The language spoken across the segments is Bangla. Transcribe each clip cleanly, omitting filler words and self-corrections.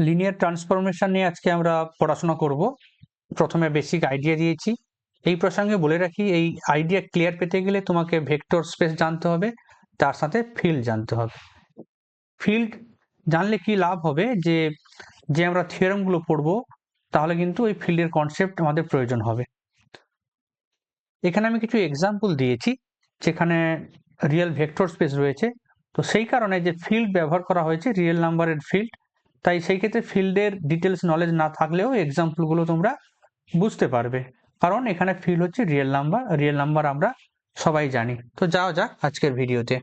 লিনিয়ার ট্রান্সফরমেশন নিয়ে আজকে আমরা পড়াশোনা করব। প্রথমে বেসিক আইডিয়া দিয়েছি। এই প্রসঙ্গে বলে রাখি, এই আইডিয়া ক্লিয়ার পেতে গেলে তোমাকে ভেক্টর স্পেস জানতে হবে, তার সাথে ফিল্ড জানতে হবে। ফিল্ড জানলে কি লাভ হবে, যে যে আমরা থিওরেমগুলো পড়বো তাহলে কিন্তু ওই ফিল্ডের কনসেপ্ট আমাদের প্রয়োজন হবে। এখানে আমি কিছু এক্সাম্পল দিয়েছি যেখানে রিয়েল ভেক্টর স্পেস রয়েছে, তো সেই কারণে যে ফিল্ড ব্যবহার করা হয়েছে রিয়েল নাম্বারের ফিল্ড, তাই সেই ক্ষেত্রে ফিল্ডের ডিটেলস নলেজ না থাকলেও এক্সাম্পলগুলো তোমরা বুঝতে পারবে, কারণ এখানে ফিল্ড হচ্ছে রিয়েল নাম্বার আমরা সবাই জানি। তো যাওয়া যাক আজকের ভিডিওতে।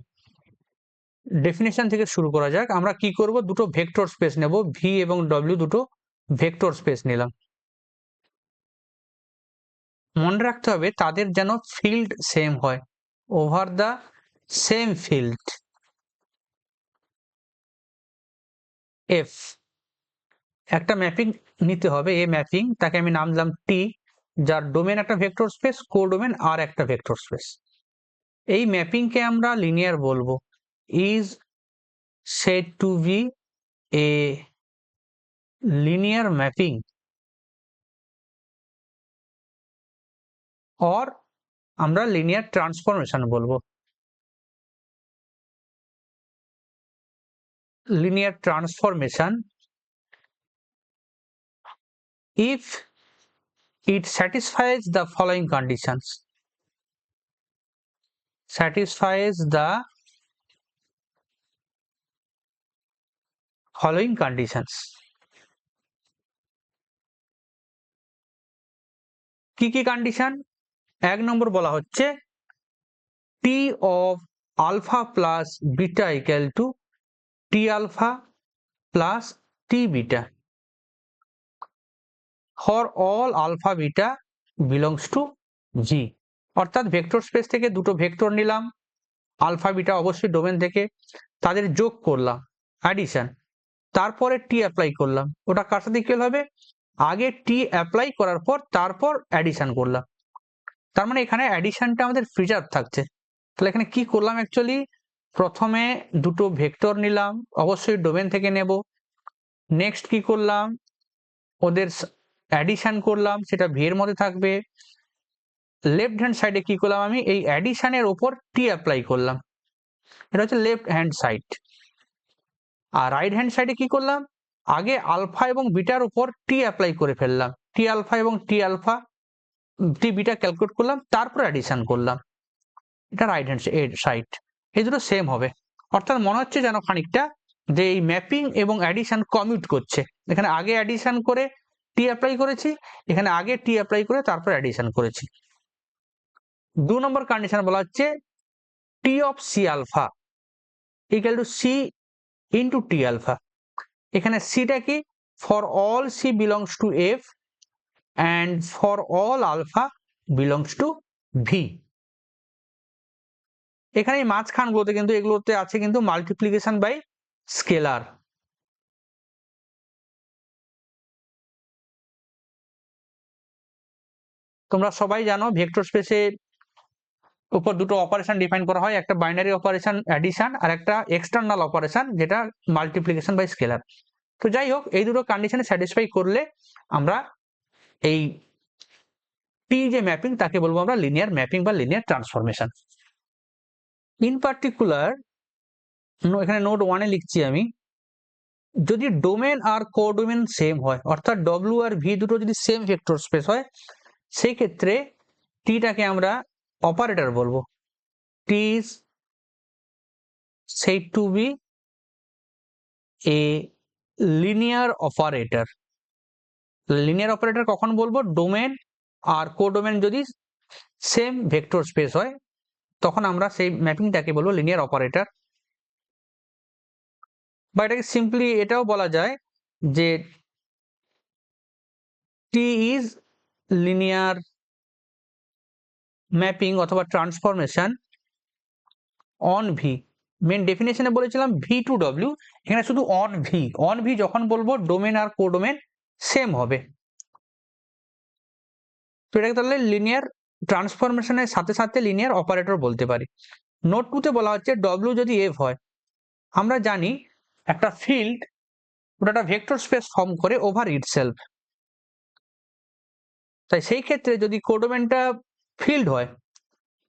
ডেফিনেশন থেকে শুরু করা যাক। আমরা কি করব, দুটো ভেক্টর স্পেস নেব, ভি এবং ডব্লিউ দুটো ভেক্টর স্পেস নিলাম। মনে রাখতে হবে তাদের যেন ফিল্ড সেম হয়, over the same field F. একটা ম্যাপিং নিতে হবে, এ ম্যাপিং, তাকে আমি নাম দিলাম টি, যার ডোমেন একটা ভেক্টর স্পেস, কোডোমেন আর একটা ভেক্টর স্পেস। এই ম্যাপিংকে আমরা লিনিয়ার বলবো। Is said to be a linear mapping or আমরা লিনিয়ার ট্রান্সফরমেশন বলবো। Linear transformation if it satisfies the following conditions. Satisfies the following conditions. কি কি কন্ডিশন? এক নম্বর বলা হচ্ছে T of alpha plus beta equal to T alpha plus T beta for all alpha beta belongs to G. অর্থাৎ ভেক্টর স্পেস থেকে দুটো ভেক্টর নিলাম, আলফা বিটা অবশ্যই ডোমেন থেকে, তাদের যোগ করলাম, অ্যাডিশন, তারপরে টি অ্যাপ্লাই করলাম। ওটা কার সাথে ইকুয়াল হবে? আগে টি অ্যাপ্লাই করার পর তারপর অ্যাডিশন করলাম। তার মানে এখানে অ্যাডিশনটা আমাদের প্রিজার্ভ থাকছে। তাহলে এখানে কি করলাম, অ্যাকচুয়ালি প্রথমে দুটো ভেক্টর নিলাম, অবশ্যই ডোমেন থেকে নেব। নেক্সট কি করলাম, ওদের অ্যাডিশন করলাম, সেটা ভি এর মধ্যে থাকবে। লেফট হ্যান্ড সাইডে কি করলাম, আমি এই অ্যাডিশনের ওপর টি অ্যাপ্লাই করলাম, এটা হচ্ছে লেফট হ্যান্ড সাইড। আর রাইট হ্যান্ড সাইডে কি করলাম, আগে আলফা এবং বিটার উপর টি অ্যাপ্লাই করে ফেললাম, টি আলফা এবং টি বিটা ক্যালকুলেট করলাম, তারপর অ্যাডিশন করলাম। এটা রাইট হ্যান্ড সাইড। এই দুটো সেম হবে। অর্থাৎ মনে হচ্ছে যেন খানিকটা যে এই ম্যাপিং এবং অ্যাডিশন কমিউট করছে। এখানে আগে অ্যাডিশন করে টি অ্যাপ্লাই করেছি, এখানে আগে টি অ্যাপ্লাই করে তারপর অ্যাডিশন করেছি। 2 নম্বর কন্ডিশন বলা হচ্ছে T of C alpha equal to c into T alpha. এখানে সিটা কি, for all c belongs to F and for all alpha belongs to V. এখানে এই মাঝখানগুলোতে কিন্তু এগুলোতে আছে কিন্তু মাল্টিপ্লিকেশন বাই স্কেলার। তোমরা সবাই জানো ভেক্টর স্পেসে উপর দুটো অপারেশন ডিফাইন করা হয়, একটা বাইনারি অপারেশন অ্যাডিশন আর একটা এক্সটার্নাল অপারেশন যেটা মাল্টিপ্লিকেশন বাই স্কেলার। তো যাই হোক, এই দুটো কন্ডিশনে স্যাটিসফাই করলে আমরা এই টি যে ম্যাপিং তাকে বলবো আমরা লিনিয়ার ম্যাপিং বা লিনিয়ার ট্রান্সফরমেশন। ইন পার্টিকুলার এখানে নোট 1 এ লিখছি আমি, যদি ডোমেন আর কোডোমেন সেম হয়, অর্থাৎ ডব্লিউ আর ভি দুটো যদি সেম ভেক্টর স্পেস হয়, সেই ক্ষেত্রে টিটাকে আমরা অপারেটর বলবো। T is said to be a linear operator. Linear operator কখন বলবো? ডোমেন আর কোডোমেন যদি সেম ভেক্টর স্পেস হয়, তখন আমরা সেই ম্যাপিংটাকে বলবো লিনিয়ার অপারেটর। বা এটাকে সিম্পলি এটাও বলা যায় যে টি ইজ লিনিয়ার ম্যাপিং অথবা ট্রান্সফরমেশন অন ভি। মেন ডেফিনেশনে বলেছিলাম ভি টু ডব্লিউ, এখানে শুধু অন ভি যখন বলবো ডোমেন আর কোডোমেন সেম হবে। তো এটাকে তাহলে লিনিয়ার ট্রান্সফরমেশনের সাথে সাথে লিনিয়ার অপারেটর বলতে পারি। নোট 2 তে বলা হচ্ছে ডব্লিউ যদি এফ হয়, আমরা জানি একটা ফিল্ড ওটা একটা ভেক্টর স্পেস ফর্ম করে ওভার ইটসেলফ। তাই সেই ক্ষেত্রে যদি কোডোমেনটা ফিল্ড হয়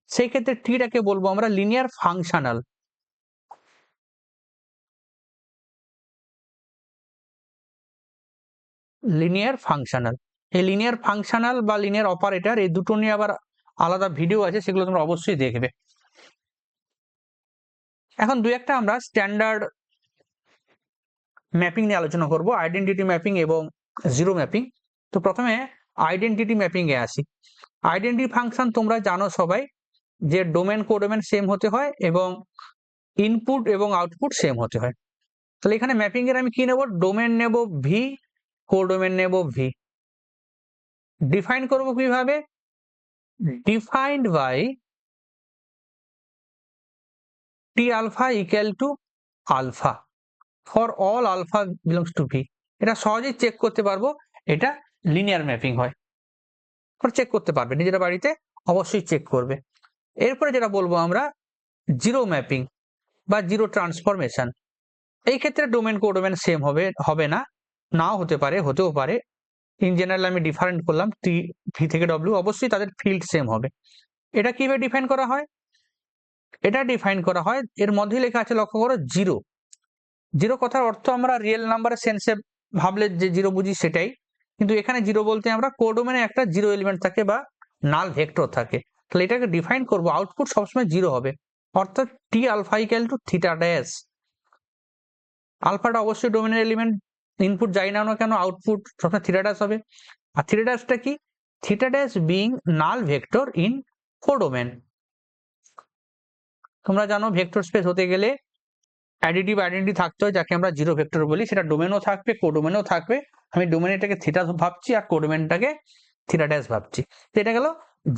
সেই ক্ষেত্রে টিটাকে বলবো আমরা লিনিয়ার ফাংশনাল। লিনিয়ার ফাংশনাল, এই লিনিয়ার ফাংশনাল বা লিনিয়ার অপারেটর এই দুটো নিয়ে আবার আলাদা ভিডিও আছে, সেগুলো তোমরা অবশ্যই দেখবে। এখন দুই একটা আমরা স্ট্যান্ডার্ড ম্যাপিং নিয়ে আলোচনা করব, আইডেন্টিটি ম্যাপিং এবং জিরো ম্যাপিং। তো প্রথমে আইডেন্টিটি ম্যাপিং এ আসি। আইডেন্টিটি ফাংশন তোমরা জানো সবাই যে ডোমেন কোডোমেন সেম হতে হয় এবং ইনপুট এবং আউটপুট সেম হতে হয়। তাহলে এখানে ম্যাপিং এর আমি কি নেব, ডোমেন নেব ভি, কোডোমেন নেব ভি। ডিফাইন করব কিভাবে, defined by T alpha equal to alpha for all alpha belongs to V. এটা সহজেই চেক করতে পারবো এটা লিনিয়ার ম্যাপিং হয়, চেক করতে পারবে নিজেরা বাড়িতে, অবশ্যই চেক করবে। এরপরে যেটা বলবো আমরা জিরো ম্যাপিং বা জিরো ট্রান্সফরমেশন। এই ক্ষেত্রে ডোমেন কোডোমেন সেম হবে না, নাও হতে পারে, হতেও পারে। ইন জেনারেল আমি ডিফারেন্ট করলাম টি ভি থেকে ডব্লিউ, অবশ্যই তাদের ফিল্ড সেম হবে। এটা কিভাবে ডিফাইন করা হয়, এটা ডিফাইন করা হয় এর মধ্যে লেখা আছে, লক্ষ্য করো জিরো। জিরো কথার অর্থ আমরা রিয়েল নাম্বারের সেন্সে ভাবলে যে জিরো বুঝি সেটাই, কিন্তু এখানে জিরো বলতে আমরা কোডোমেনে একটা জিরো এলিমেন্ট থাকে বা নাল ভেক্টর থাকে। তাহলে এটাকে ডিফাইন করব, আউটপুট সবসময় জিরো হবে, অর্থাৎ T alpha equal to theta dash. আলফাটা অবশ্যই ডোমেনের এলিমেন্ট, ইনপুট যাই না কেন আউটপুট সবসময় থিটা ড্যাশ হবে। আর থিটা ড্যাশটা কি, theta dash being null vector in codomain. তোমরা জানো ভেক্টর স্পেস হতে গেলে অ্যাডিটিভ আইডেন্টিটি থাকতে হয়, যাকে আমরা জিরো ভেক্টর বলি। সেটা ডোমেনও থাকবে, কোডোমেনও থাকবে। আমি ডোমেনটাকে থিটা ভাবছি আর কোডোমেনটাকে থিটা ড্যাশ ভাবছি। তো এটা গেল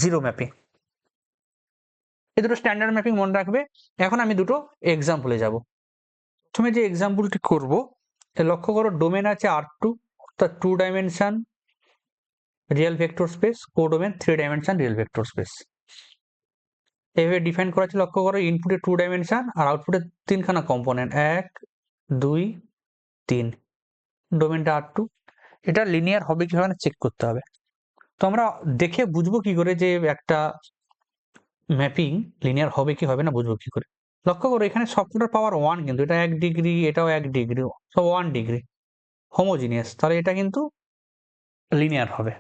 জিরো ম্যাপিং। এই দুটো স্ট্যান্ডার্ড ম্যাপিং মনে রাখবে। এখন আমি দুটো এক্সাম্পলে যাব। প্রথমে যে এক্সাম্পলটি করব, লক্ষ্য করো ডোমেন আছে R2, অর্থাৎ 2 dimension real vector space, codomain 3 dimension real vector space. এইভাবে ডিফাইন করা আছে, লক্ষ্য করো ইনপুটে 2 ডাইমেনশন আর আউটপুটে তিনখানা কম্পোনেন্ট, 1 2 3। ডোমেনটা R2, এটা লিনিয়ার হবে কিভাবে না চেক করতে হবে। তো আমরা দেখে বুঝবো কি করে যে একটা ম্যাপিং লিনিয়ার হবে কি হবে না, বুঝবো কি করে। লক্ষ্য করো এখানে সবকটার পাওয়ার 1, কিন্তু এটা 1 ডিগ্রি, এটাও 1 ডিগ্রি, সব 1 ডিগ্রি হোমোজিনিয়াস, তাহলে এটা কিন্তু লিনিয়ার হবে।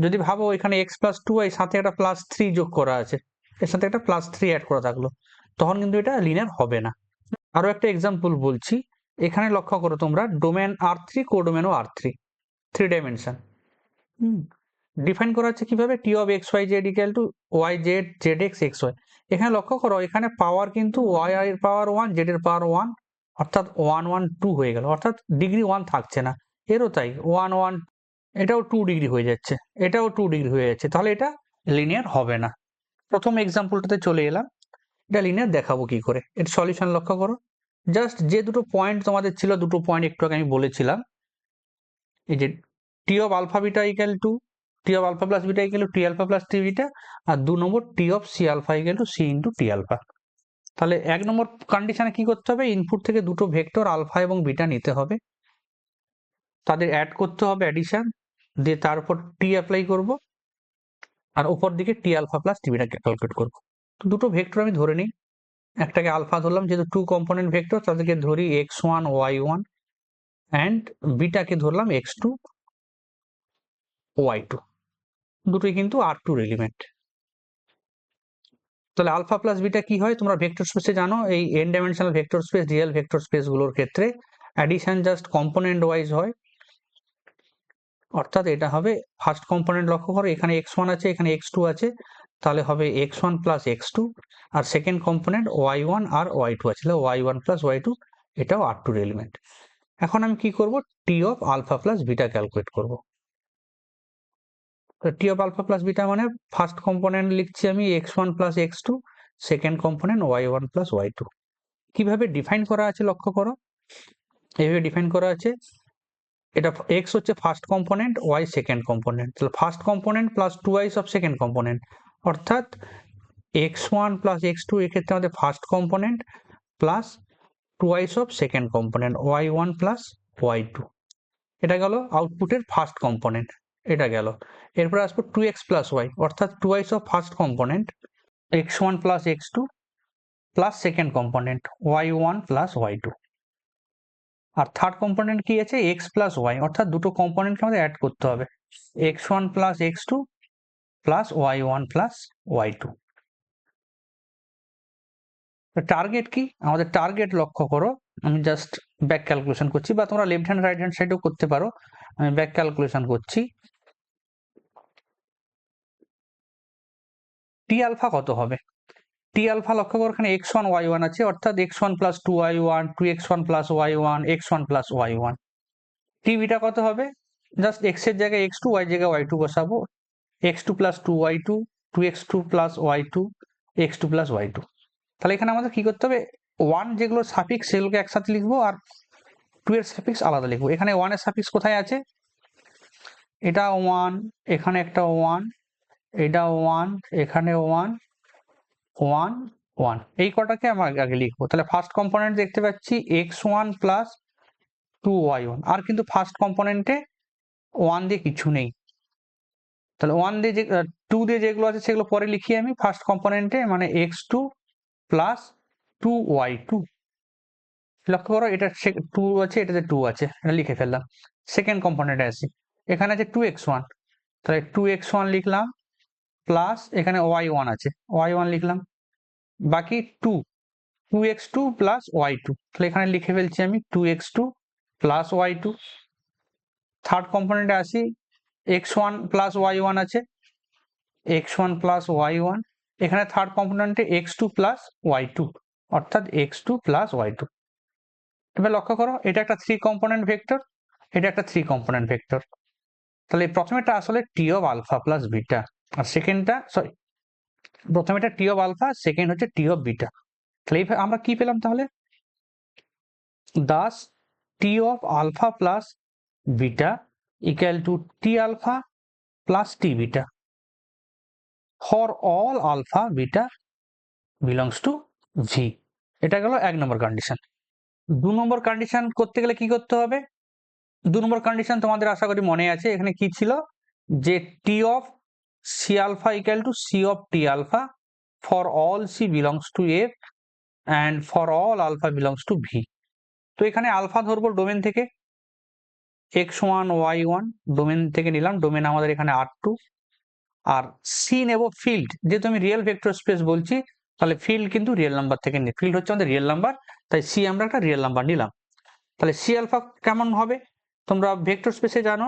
যদি ভাবো এখানে x+2y সাথে একটা +3 যোগ করা আছে, এর সাথে একটা +3 অ্যাড করা থাকলো, তখন কিন্তু এটা লিনিয়ার হবে না। আরো একটা এক্সাম্পল বলছি, এখানে লক্ষ্য করো তোমরা domain R3, কোডোমেনও R3, 3 dimension. Define করা হচ্ছে কিভাবে, T of x Y z equal to y z z x x y. এখানে লক্ষ্য করো এখানে পাওয়ার কিন্তু ওয়াই এর পাওয়ার 1, জেড এর পাওয়ার 1, অর্থাৎ 1 1 2 হয়ে গেল, অর্থাৎ ডিগ্রি 1 থাকছে না। এরও তাই 1 1, এটাও 2 ডিগ্রি হয়ে যাচ্ছে, এটাও 2 ডিগ্রি হয়ে যাচ্ছে, তাহলে এটা লিনিয়ার হবে না। প্রথম এক্সাম্পলটাতে চলে এলাম, এটা লিনিয়ার দেখাবো কি করে। এর সলিউশন লক্ষ্য করো, জাস্ট যে দুটো পয়েন্ট তোমাদের ছিল, দুটো পয়েন্ট একটু আগে আমি বলেছিলাম, এই যে T of alpha beta equal to T of alpha plus beta equal to T alpha plus T beta, আর 2 নম্বর T of C alpha equal to c into T alpha. তাহলে 1 নম্বর কন্ডিশনে কি করতে হবে, ইনপুট থেকে দুটো ভেক্টর আলফা এবং বিটা নিতে হবে, তাদের অ্যাড করতে হবে, অ্যাডিশন দিয়ে তারপর টি অ্যাপ্লাই করব, আর উপর দিকে টি alpha plus T beta calculate করব। তো দুটো ভেক্টর আমি ধরে নিই, একটাকে আলফা ধরলাম যেহেতু 2 কম্পোনেন্ট ভেক্টর, তাদেরকে ধরি x1 y1 অ্যান্ড বিটাকে ধরলাম x2 y2, দুটোই কিন্তু R2 এলিমেন্ট। তাহলে আলফা প্লাস বিটা কি হয়, তোমরা ভেক্টর স্পেসে জানো, এই n dimensional vector space, real vector space গুলোর ক্ষেত্রে অ্যাডিশন জাস্ট কম্পোনেন্ট ওয়াইজ হয়, অর্থাৎ এটা হবে ফার্স্ট কম্পোনেন্ট, লক্ষ্য করো এখানে x1 আছে, এখানে x2 আছে, তাহলে হবে x1 প্লাস x2, আর সেকেন্ড কম্পোনেন্ট y1 আর y2 আছে, তাহলে y1 প্লাস y2, এটাও R2 এলিমেন্ট। এখন আমি কি করব, T of alpha plus beta calculate করব। T of alpha plus beta মানে ফার্স্ট কম্পোনেন্ট লিখছি আমি x1 plus x2, second component y1 plus y2। কিভাবে ডিফাইন করা আছে লক্ষ্য করো, এইভাবে ডিফাইন করা আছে, এটা x হচ্ছে first component, y second component, তাহলে first component plus 2y of second component, অর্থাৎ x1 প্লাস x2 এক্ষেত্রে আমাদের first component plus 2y of second component y1 plus y2। এটা গেল আউটপুটের ফার্স্ট কম্পোনেন্ট, এটা গেল। এরপরে আসবো 2x প্লাস ওয়াই, অর্থাৎ twice of first component x1 plus x2 plus second component y1 plus y2। আর থার্ড কম্পোনেন্ট কি আছে, x প্লাস ওয়াই, অর্থাৎ দুটো কম্পোনেন্টকে আমাদের অ্যাড করতে হবে, x1 plus x2 plus y1 plus y2। Target কি, আমাদের টার্গেট লক্ষ্য করো, আমি জাস্ট ব্যাক ক্যালকুলেশন করছি, বা তোমরা লেফট হ্যান্ড রাইট হ্যান্ড সাইডেও করতে পারো। আমি ব্যাক ক্যালকুলেশন করছি। টি আলফা কত হবে, টি আলফা লক্ষ্য করো, এখানে x1 y1 আছে, অর্থাৎ x1 plus 2y1, 2x1 plus y1, x1 plus y1। টি বিটা কত হবে, জাস্ট x এর জায়গায় x2, y এর জায়গায় y2 বসাবো, x2 plus 2y2, 2x2 plus y2, x2 plus y2। তাহলে এখানে আমাদের কি করতে হবে, 1 যেগুলো সাফিক্স সেগুলোকে একসাথে লিখবো, আর 2 এর সাফিক্স আলাদা লিখবো। এখানে 1 এর সাফিক্স কোথায় আছে, এটা 1, এখানে একটা 1, এটা 1, এখানে 1, 1, 1, এই কটাকে আমরা আগে লিখবো। তাহলে ফার্স্ট কম্পোনেন্ট দেখতে পাচ্ছি x1 প্লাস 2y1, আর কিন্তু ফার্স্ট কম্পোনেন্টে 1 দিয়ে কিছু নেই, তাহলে 1 দিয়ে যে 2 দিয়ে যেগুলো আছে সেগুলো পরে লিখি আমি ফার্স্ট কম্পোনেন্টে, মানে x2 প্লাস 2y2। লক্ষ্য করো এটা 2 আছে, এটাতে 2 আছে, এটা লিখে ফেললাম। সেকেন্ড কম্পোনেন্টে আসি, এখানে আছে 2x1, তাহলে 2x1 লিখলাম, প্লাস এখানে y1 আছে, y1 লিখলাম, বাকি 2x2 প্লাস y2, তাহলে এখানে লিখে ফেলছি আমি 2x2 প্লাস y2। থার্ড কম্পোনেন্টে আসি, x1 প্লাস y1 আছে, x1 প্লাস y1, এখানে থার্ড কম্পোনেন্টে x2 প্লাস y2, অর্থাৎ x2 প্লাস y2। এবার লক্ষ্য করো এটা একটা 3 কম্পোনেন্ট ভেক্টর, এটা একটা 3 কম্পোনেন্ট ভেক্টর। তাহলে প্রথমেটা আসলে T of alpha plus beta, আর সেকেন্ডটা সরি, প্রথমেটা টি অফ আলফা, সেকেন্ড হচ্ছে টি অফ বিটা। তাহলে আমরা কি পেলাম তাহলে, thus T of alpha plus beta equal to T alpha plus T beta for all alpha beta belongs to V. এটা গেল 1 নম্বর কন্ডিশন। 2 নম্বর কন্ডিশন করতে গেলে কি করতে হবে, 2 নম্বর কন্ডিশন তোমাদের আশা করি মনে আছে, এখানে কি ছিল, যে T of C alpha equal to C of T alpha for all c belongs to F and for all alpha belongs to V. তো এখানে আলফা ধরবো ডোমেন থেকে, x1 y1 ডোমেন থেকে নিলাম, ডোমেন আমাদের এখানে R2, আর সি নেব ফিল্ড, যেহেতু আমি রিয়েল ভেক্টর স্পেস বলছি, তাহলে ফিল্ড কিন্তু রিয়েল নাম্বার থেকে নিই, ফিল্ড হচ্ছে আমাদের রিয়েল নাম্বার, তাই সি আমরা একটা রিয়েল নাম্বার নিলাম। তাহলে সি আলফা কেমন হবে, তোমরা ভেক্টর স্পেসে জানো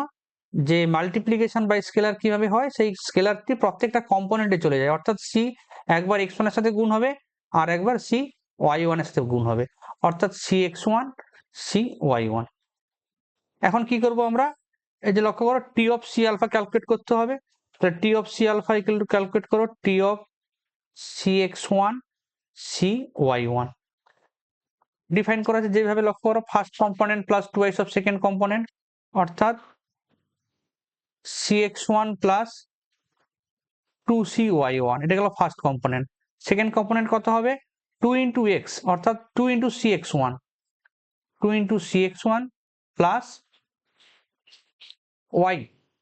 যে মাল্টিপ্লিকেশন বাই স্কেলার কিভাবে হয়, সেই স্কেলারটি প্রত্যেকটা কম্পোনেন্টে চলে যায়, অর্থাৎ সি একবার x1 এর সাথে গুণ হবে, আর একবার সি y1 এর সাথে গুণ হবে, অর্থাৎ সি x1 সি y1। এখন কি করব আমরা, এই যে লক্ষ্য করো T of C alpha calculate করতে হবে, তাহলে T of C alpha equal to calculate করো T of C x1 C y1। Define করা আছে যেভাবে, লক্ষ্য করো first component plus twice of second component, অর্থাৎ cx1 প্লাস 2cy1, এটা গেল ফার্স্ট কম্পোনেন্ট। সেকেন্ড কম্পোনেন্ট কত হবে, 2 ইন্টু এক্স, অর্থাৎ 2 into cx1, 2 into cx1 plus Y,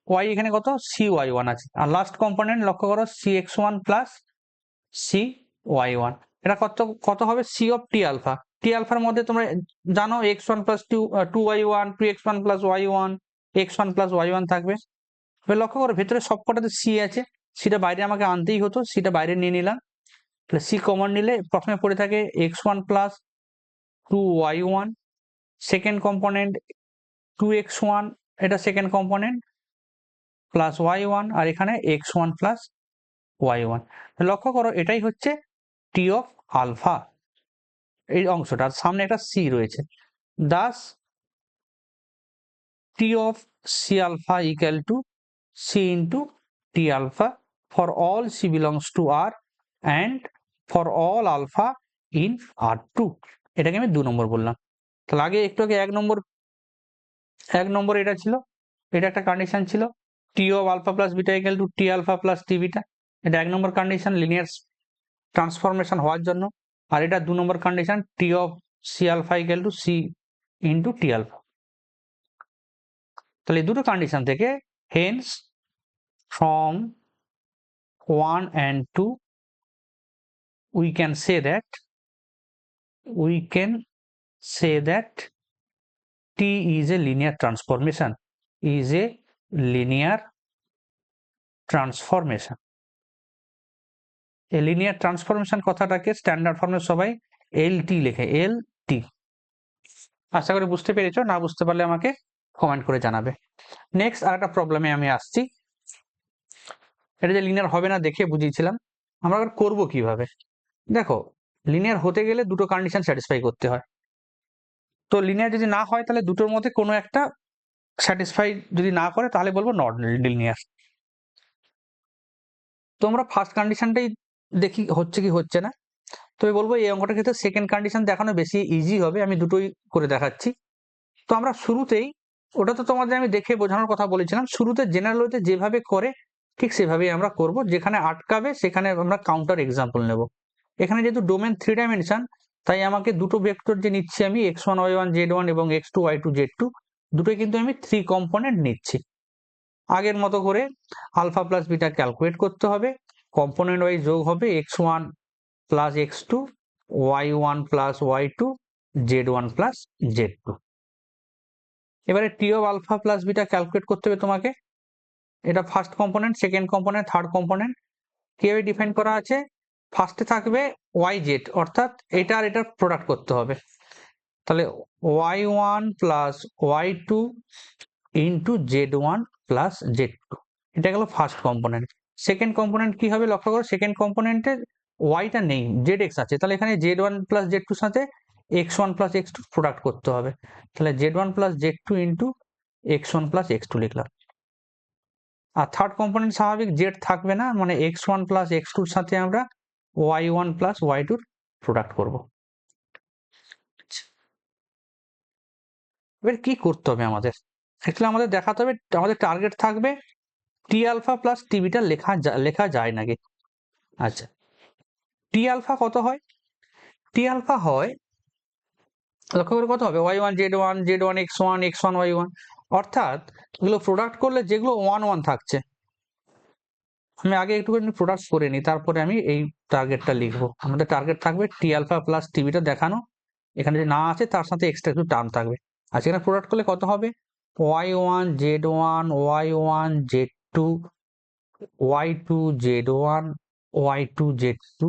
Y এখানে কত cy1 আছে, আর লাস্ট কম্পোনেন্ট লক্ষ্য করো cx1 প্লাস cy1। এটা কত কত হবে, সি অফ টি আলফা, টি আলফার মধ্যে তোমরা জানো x1 plus 2y1, 2x1 plus y1, x1 plus y1 থাকবে। এবার লক্ষ্য করো ভেতরে সবকটাতে সি আছে, সিটা বাইরে আমাকে আনতেই হতো, সিটা বাইরে নিয়ে নিলাম, তাহলে সি কমন নিলে প্রথমে পড়ে থাকে x1 plus 2y1, second component 2x1, এটা সেকেন্ড কম্পোনেন্ট প্লাস y1, আর এখানে x1 প্লাস y1। লক্ষ্য করো এটাই হচ্ছে টি অফ আলফা, এই অংশটা, আর সামনে একটা সি রয়েছে, thus T of C alpha equal to c into T alpha for all c belongs to R and for all alpha in R2। এটাকে আমি 2 নম্বর বললাম। তাহলে আগে একটু আগে 1 নম্বর এটা ছিল, এটা একটা কন্ডিশন ছিল, T of alpha plus beta equal to T alpha plus T beta, এটা 1 নম্বর কন্ডিশন লিনিয়ার ট্রান্সফরমেশন হওয়ার জন্য, আর এটা 2 নম্বর condition T of C alpha equal to c into T alpha. তাহলে দুটো কন্ডিশন থেকে hence from 1 and 2 we can say that T is a linear transformation, a linear transformation কথাটাকে স্ট্যান্ডার্ড ফর্মে সবাই LT লেখে, LT। আশা করি বুঝতে পেরেছো, না বুঝতে পারলে আমাকে কমেন্ট করে জানাবে। নেক্সট আরেকটা প্রবলেমে আমি আসছি। এটা যে লিনিয়ার হবে না দেখে বুঝিয়েছিলাম, আমরা করব কিভাবে। দেখো, লিনিয়ার হতে গেলে দুটো কন্ডিশন স্যাটিসফাই করতে হয়। তো লিনিয়ার যদি না হয় তাহলে দুটোর মধ্যে কোনো একটা স্যাটিসফাই যদি না করে তাহলে বলবো নট লিনিয়ার। তো আমরা ফার্স্ট কন্ডিশনটাই দেখি হচ্ছে কি হচ্ছে না। তো আমি বলবো এই অঙ্কটার ক্ষেত্রে সেকেন্ড কন্ডিশন দেখানো বেশি ইজি হবে, আমি দুটোই করে দেখাচ্ছি। তো আমরা শুরুতেই, ওটা তো তোমাদের আমি দেখে বোঝানোর কথা বলেছিলাম, শুরুতে জেনারেল ওয়েতে যেভাবে করে ঠিক সেভাবেই আমরা করব। যেখানে আটকাবে সেখানে আমরা কাউন্টার এক্সাম্পল নেব। এখানে যেহেতু ডোমেন 3 ডাইমেনশন, তাই আমাকে দুটো ভেক্টর যে নিচ্ছি আমি x1 y1 z1 এবং x2 y2 z2, দুটোই কিন্তু আমি 3 কম্পোনেন্ট নিচ্ছি। আগের মতো করে আলফা প্লাস বিটা ক্যালকুলেট করতে হবে, কম্পোনেন্ট ওয়াইজ যোগ হবে x1 plus x2, y1 plus y2, z1 plus z2। এবারে T of alpha plus beta calculate করতে হবে তোমাকে। এটা first component, second component, third component কিভাবে ডিফাইন করা আছে। ফার্স্টে থাকবে ওয়াই জেড, অর্থাৎ এটা আর এটার প্রোডাক্ট করতে হবে। তাহলে y1 plus y2 into z1 plus z2, এটা গেল ফার্স্ট কম্পোনেন্ট। সেকেন্ড কম্পোনেন্ট কি হবে লক্ষ্য করো, সেকেন্ড কম্পোনেন্টে ওয়াইটা নেই, zx আছে, তাহলে এখানে z1 প্লাস z2 সাথে x1 প্লাস x2 প্রোডাক্ট করতে হবে। তাহলে z1 plus z2 into x1 plus x2 লিখলাম। আর থার্ড কম্পোনেন্ট স্বাভাবিক জেড থাকবে না, মানে x1 প্লাস x2 এর সাথে আমরা y1 প্লাস y2 প্রোডাক্ট করব। এবার কি করতে হবে আমাদের, অ্যাকচুয়ালি আমাদের দেখাতে হবে, আমাদের টার্গেট থাকবে টি আলফা প্লাস টি বিটা লেখা যায় নাকি। আচ্ছা, টি আলফা কত হয়, টি আলফা হয় লক্ষ্য করে কত হবে y1 z1 z1 x1 x1 y1, অর্থাৎ এগুলো প্রোডাক্ট করলে যেগুলো 1 1 থাকছে, আমি আগে একটুখানি প্রোডাক্ট করে নিই তারপরে আমি এই টার্গেটটা লিখবো। আমাদের টার্গেট থাকবে টি আলফা প্লাস টি বিটা দেখানো, এখানে যে না আছে তার সাথে এক্সট্রা একটু টার্ম থাকবে। আর সেখানে প্রোডাক্ট করলে কত হবে y1 z1 y1 z2 y2 z1 y2 z2,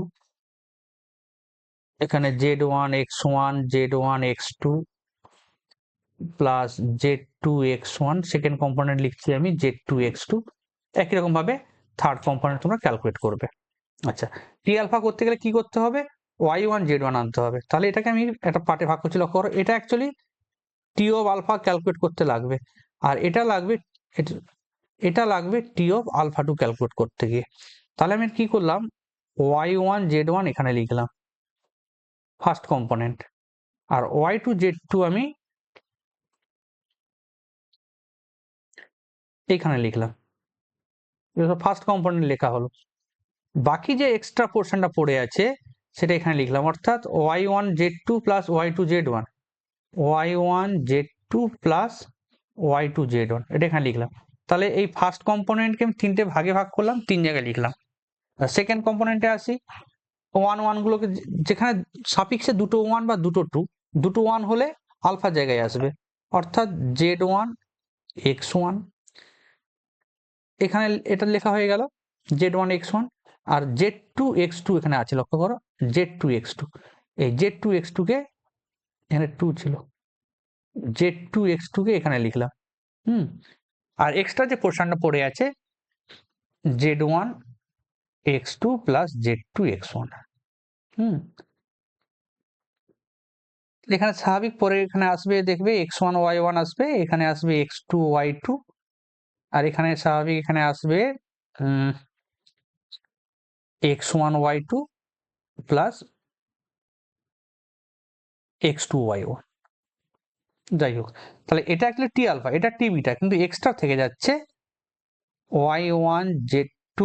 এখানে z1 x1 z1 x2 plus z2 x1, second component লিখছি আমি z2 x2। একই রকম ভাবে থার্ড কম্পোনেন্ট তোমরা ক্যালকুলেট করবে। আচ্ছা, টি আলফা করতে গেলে কি করতে হবে, y1 z1 আনতে হবে। তাহলে এটাকে আমি একটা পার্টে ভাগ করছি, লক্ষ্য করো এটা actually T of alpha calculate করতে লাগবে, আর এটা লাগবে T of alpha to calculate করতে গিয়ে। তাহলে আমি কি করলাম, y1 z1 এখানে লিখলাম ফার্স্ট কম্পোনেন্ট, আর y2 z2 আমি এইখানে লিখলাম, ফার্স্ট কম্পোনেন্ট লেখা হলো। বাকি যে এক্সট্রা পোর্শনটা পড়ে আছে সেটা এখানে লিখলাম, অর্থাৎ y1 z2 plus y2 z1, y1 z2 plus y2 z1, এটা এখানে লিখলাম। তাহলে এই ফার্স্ট কম্পোনেন্টকে আমি তিনটে ভাগে ভাগ করলাম, তিন জায়গায় লিখলাম। সেকেন্ড কম্পোনেন্টে আসি, ওয়ান ওয়ান গুলোকে যেখানে সাফিক্সে দুটো ওয়ান বা দুটো ওয়ান হলে আলফা জায়গায় আসবে, অর্থাৎ z1 x1, এখানে এটা লেখা হয়ে গেল z1 x1, আর z2 x2 এখানে আছে লক্ষ্য করো, z2 x2, এই z2 x2 কে এখানে 2 ছিল, z2 x2 কে এখানে লিখলাম। আর এক্সট্রা যে পোর্শনটা পড়ে আছে z1 x2 plus z2 x1। এখানে স্বাভাবিক পরে এখানে আসবে, দেখবে x1 y1 আসবে, এখানে আসবে x2 y2, আর এখানে স্বাভাবিক এখানে আসবে x1 y2 plus x2 y1। যাই হোক, তাহলে এটা অ্যাকচুয়ালি টি আলফা, এটা টি বিটা, কিন্তু এক্সট্রা থেকে যাচ্ছে y1 z2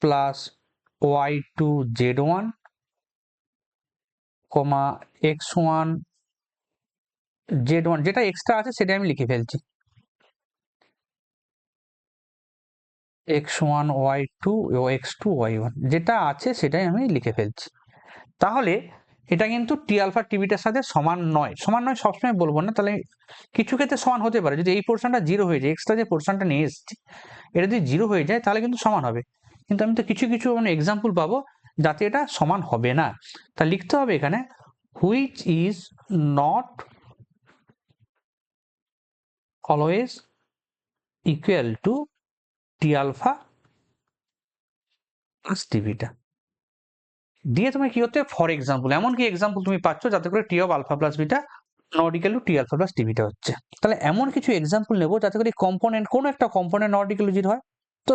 plus y2 z1 কমা x1 Z1 যেটা এক্সট্রা আছে সেটা আমি লিখে ফেলছি, x1 y2 ও x2 y1 যেটা আছে সেটাই আমি লিখে ফেলছি। তাহলে এটা কিন্তু টি আলফা টি বিটার সাথে সমান নয়, সমান নয় সবসময় বলবো না, তাহলে কিছু ক্ষেত্রে সমান হতে পারে। যদি এই পোর্শনটা জিরো হয়ে যায়, এক্সট্রা যে পোর্শনটা নিয়ে এসেছি এটা যদি জিরো হয়ে যায় তাহলে কিন্তু সমান হবে, কিন্তু আমি তো কিছু কিছু মানে এক্সাম্পল পাবো যাতে এটা সমান হবে না। তা লিখতে হবে এখানে which is not always equal to T alpha plus T beta. দিয়ে তুমি কি হচ্ছে ফর এক্সাম্পল, এমন কি এক্সাম্পল তুমি পাচ্ছ যাতে করে T of alpha plus beta not equal to T alpha plus T beta হচ্ছে। তাহলে এমন কিছু এক্সাম্পল নেবো যাতে করে কম্পোনেন্ট কোনো একটা component not equal two zero হয়। তো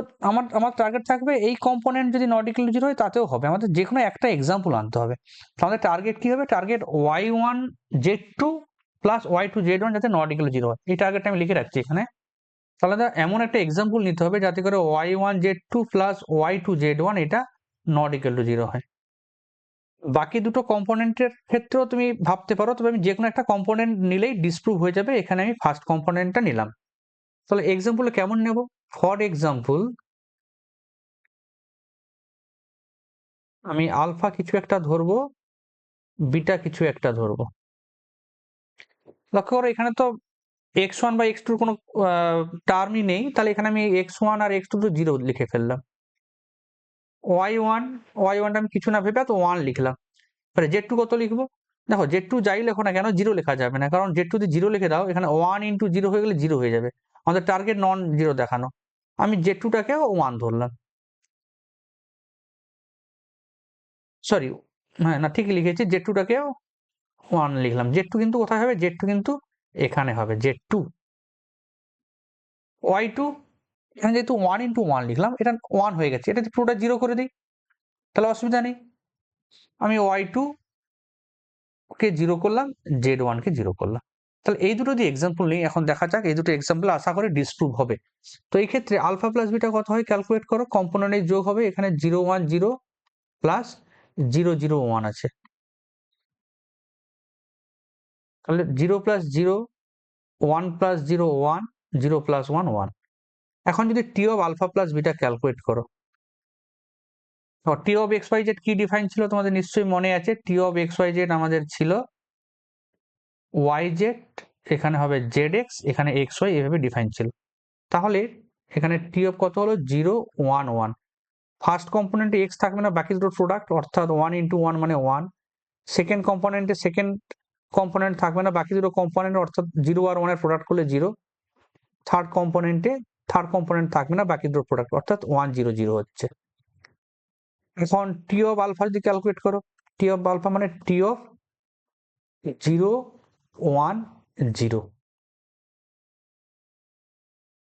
আমার টার্গেট থাকবে এই কম্পোনেন্ট যদি নট ইকুয়াল টু জিরো হয় তাতেও হবে, আমাদের যে কোনো একটা এক্সাম্পল আনতে হবে। আমাদের টার্গেট কি হবে, target y1 z2 plus y2 z1 যাতে নট ইকুয়াল টু জিরো হয়, এই টার্গেটটা আমি লিখে রাখছি এখানে। তাহলে এমন একটা এক্সাম্পল নিতে হবে যাতে করে y1 z2 plus y2 z1 এটা নট ইকুয়াল টু জিরো হয়। বাকি দুটো কম্পোনেন্টের ক্ষেত্রেও তুমি ভাবতে পারো, তবে আমি যে কোনো একটা কম্পোনেন্ট নিলেই ডিসপ্রুভ হয়ে যাবে। এখানে আমি ফার্স্ট কম্পোনেন্টটা নিলাম। তাহলে এক্সাম্পল কেমন নেব, ফর এক্সাম্পল আমি আলফা কিছু একটা ধরবো, বিটা কিছু একটা ধরবো। লক্ষ্য করো এখানে তো x1 বা x2 কোনো টার্মই নেই, তাহলে এখানে আমি x1 আর x2 তো জিরো লিখে ফেললাম। y1টা আমি কিছু না ভেবে তো 1 লিখলাম। তাহলে z2 কত লিখবো, দেখো z2 যাই লেখো না কেন জিরো লেখা যাবে না, কারণ z2 যদি জিরো লিখে দাও এখানে 1 ইন্টু জিরো হয়ে গেলে জিরো হয়ে যাবে, আমাদের টার্গেট নন জিরো দেখানো। আমি z2টাকেও 1 ধরলাম, সরি হ্যাঁ না ঠিকই লিখেছি, z2টাকেও 1 লিখলাম। z2 কিন্তু কোথায় হবে, z2 কিন্তু এখানে হবে, z2 y2 এখানে যেহেতু 1 ইন্টু 1 লিখলাম এটা 1 হয়ে গেছে, এটা পুরোটা জিরো করে দিই তাহলে অসুবিধা নেই। আমি y2 কে জিরো করলাম, z1 কে জিরো করলাম। তাহলে এই দুটো দিয়ে এক্সাম্পল নেই, এখন দেখা যাক এই দুটো এক্সাম্পল আশা করি ডিসপ্রুভ হবে। তো এই ক্ষেত্রে আলফা প্লাস বিটা কত হয় ক্যালকুলেট করো, কম্পোনেন্টের যোগ হবে, এখানে 0 1 0 প্লাস 0 0 1 আছে, তাহলে 0 প্লাস 0 1 প্লাস 0 1 0 প্লাস 1 1। এখন যদি T of alpha plus beta calculate করো, T of x Y Z কি ডিফাইন ছিল তোমাদের নিশ্চয়ই মনে আছে, T of x Y Z আমাদের ছিল ওয়াই জেড, এখানে হবে জেড এক্স, এখানে এক্স ওয়াই, এভাবে ডিফাইন ছিল। তাহলে এখানে টি অফ কত হলো 0 1 1, ফার্স্ট কম্পোনেন্টে এক্স থাকবে না, বাকি দুটো প্রোডাক্ট অর্থাৎ 1 ইন্টু 1 মানে 1। সেকেন্ড কম্পোনেন্টে সেকেন্ড কম্পোনেন্ট থাকবে না, বাকি দুটো কম্পোনেন্ট অর্থাৎ 0 আর 1 এর প্রোডাক্ট করলে 0। থার্ড কম্পোনেন্টে থার্ড কম্পোনেন্ট থাকবে না, বাকি দুটো প্রোডাক্ট অর্থাৎ 1 0 0 হচ্ছে। এখন টি অফ আলফা যদি ক্যালকুলেট করো, টি অফ আলফা মানে টি অফ 0 1 0,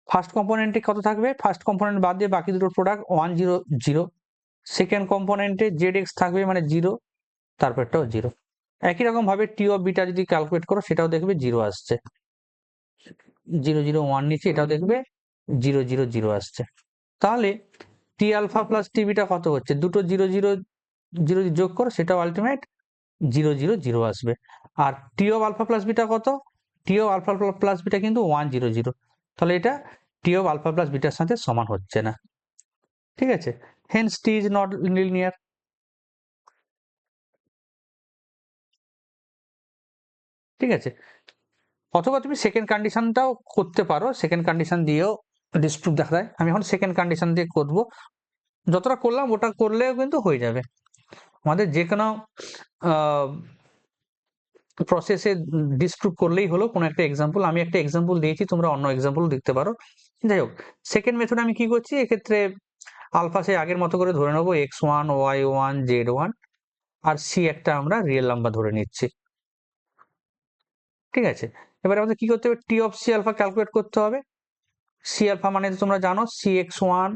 ফার্স্ট কম্পোনেন্টে কত থাকবে, ফার্স্ট কম্পোনেন্ট বাদ দিয়ে বাকি দুটো প্রোডাক্ট 1 0 0। সেকেন্ড কম্পোনেন্টে জেড এক্স থাকবে মানে 0, তারপরটাও 0। একই রকম ভাবে টি অফ বিটা যদি ক্যালকুলেট করো সেটাও দেখবে 0 আসছে, 0 0 1 নিচে এটাও দেখবে 0 0 0 আসছে। তাহলে টি আলফা প্লাস টি বিটা কত হচ্ছে, দুটো 0 0 0 যোগ করো সেটাও আলটিমেট 0 0 0 আসবে। আর T of alpha plus beta কত, T of alpha plus beta কিন্তু 1 0 0, তাহলে এটা টি অফ আলফা প্লাস বিটার সাথে সমান হচ্ছে না, ঠিক আছে, hence T is not linear. ঠিক আছে, অথবা তুমি সেকেন্ড কন্ডিশনটাও করতে পারো, সেকেন্ড কন্ডিশন দিয়েও ডিসপ্রুভ দেখা যায়। আমি এখন সেকেন্ড কন্ডিশন দিয়ে করবো, যতটা করলাম ওটা করলেও কিন্তু হয়ে যাবে। আমাদের যে কোনো প্রসেসে ডিসপ্রুভ করলেই হলো কোনো একটা এক্সাম্পল। আমি একটা এক্সাম্পল দিয়েছি, তোমরা অন্য এক্সাম্পল দেখতে পারো। যাই হোক, সেকেন্ড মেথড আমি কি করছি, এক্ষেত্রে আলফা সে আগের মতো করে ধরে নেবো x1 y1 z1, আর সি একটা আমরা রিয়েল নাম্বার ধরে নিচ্ছি। ঠিক আছে, এবার আমাদের কি করতে হবে, টি অফ সি আলফা ক্যালকুলেট করতে হবে। সি আলফা মানে তোমরা জানো C x1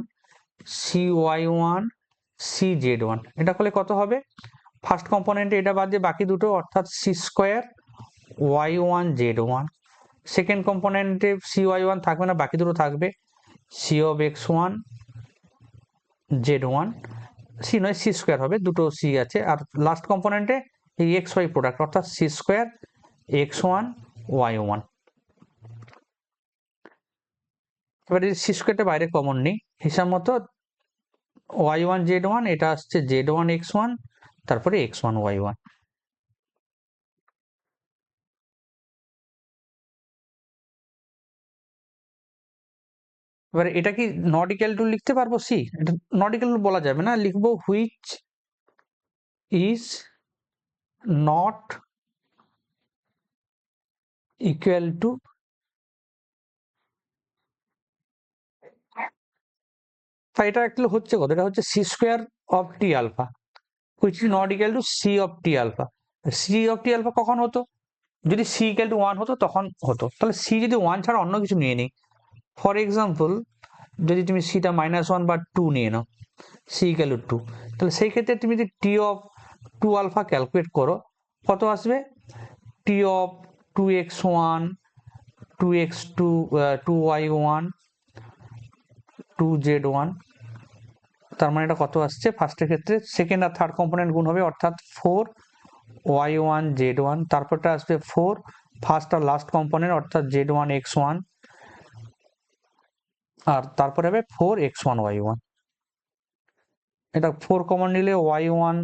C y1 C z1, এটা করলে কত হবে, ফার্স্ট কম্পোনেন্টে এটা বাদ দিয়ে বাকি দুটো অর্থাৎ C square y1 z1। Second কম্পোনেন্টে সি y1 থাকবে না, বাকি দুটো থাকবে C of x1 z1, C নয় সি স্কোয়ার হবে, দুটো সি আছে। আর লাস্ট কম্পোনেন্টে এই এক্স ওয়াই প্রোডাক্ট অর্থাৎ সি স্কোয়ার x1 y1। এবারে সি স্কোয়ারটা বাইরে কমন নেই, হিসাব মতো y1 z1 এটা আসছে z1 x1 তারপরে x1 y1। এবারে এটা কি নট ইকুয়াল টু লিখতে পারবো সি? এটা নট ইকুয়াল টু বলা যাবে না, লিখবো which is not equal to, তা এটা অ্যাকচুয়ালি হচ্ছে কত, এটা হচ্ছে C square of T alpha which is not equal to C of T alpha. C of T alpha কখন হতো? যদি সি ইকুয়াল টু 1 হতো তখন হতো। তাহলে সি যদি 1 ছাড়া অন্য কিছু নিয়ে নিই, ফর এক্সাম্পল যদি তুমি সিটা -1 বা 2 নিয়ে নাও, সি ইকুয়াল টু 2, তাহলে সেই ক্ষেত্রে তুমি যদি টি অফ 2 আলফা ক্যালকুলেট করো কত আসবে? T of 2x1 2x2 2y1 2z1, তার মানে এটা কত আসছে ফার্স্টের ক্ষেত্রে, সেকেন্ড আর থার্ড কম্পোনেন্ট গুণ হবে অর্থাৎ 4y1 z1, তারপরটা আসবে 4 ফার্স্ট আর লাস্ট কম্পোনেন্ট অর্থাৎ z1 x1, আর তারপরে হবে 4x1 y1। এটা 4 কমন নিলে y1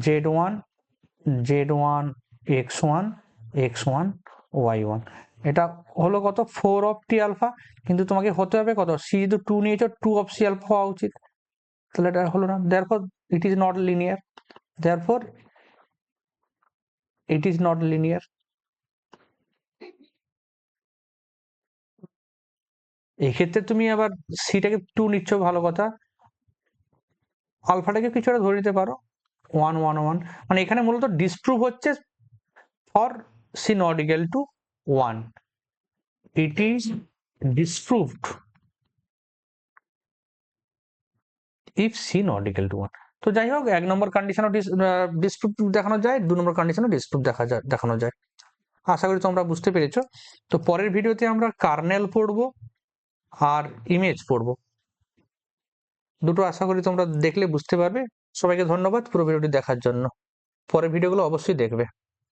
z1 z1 x1 x1 y1, এটা হলো কত 4 অফ টি আলফা। কিন্তু তোমাকে হতে হবে কত, সি যদি 2 নিয়েছো 2 অফ সি আলফা হওয়া উচিত, তাহলে এটা হলো না, therefore it is not linear, therefore it is not linear। এই ক্ষেত্রে তুমি আবার সিটাকে 2 নিচ্ছ ভালো কথা, আলফাটাকে কিছু একটা ধরে নিতে পারো 1 1 1, মানে এখানে মূলত ডিসপ্রুভ হচ্ছে for C not equal to 1, it is disproved if c not equal to 1। তো যাই হোক, 1 নম্বর কন্ডিশনও ডিসপ্রুভ দেখানো যায়, 2 নম্বর কন্ডিশনও ডিসপ্রুভ দেখানো যায়। আশা করি তোমরা বুঝতে পেরেছো। তো পরের ভিডিওতে আমরা কার্নেল পড়বো আর ইমেজ পড়বো, দুটো আশা করি তোমরা দেখলে বুঝতে পারবে। সবাইকে ধন্যবাদ পুরো ভিডিওটি দেখার জন্য, পরের ভিডিওগুলো অবশ্যই দেখবে।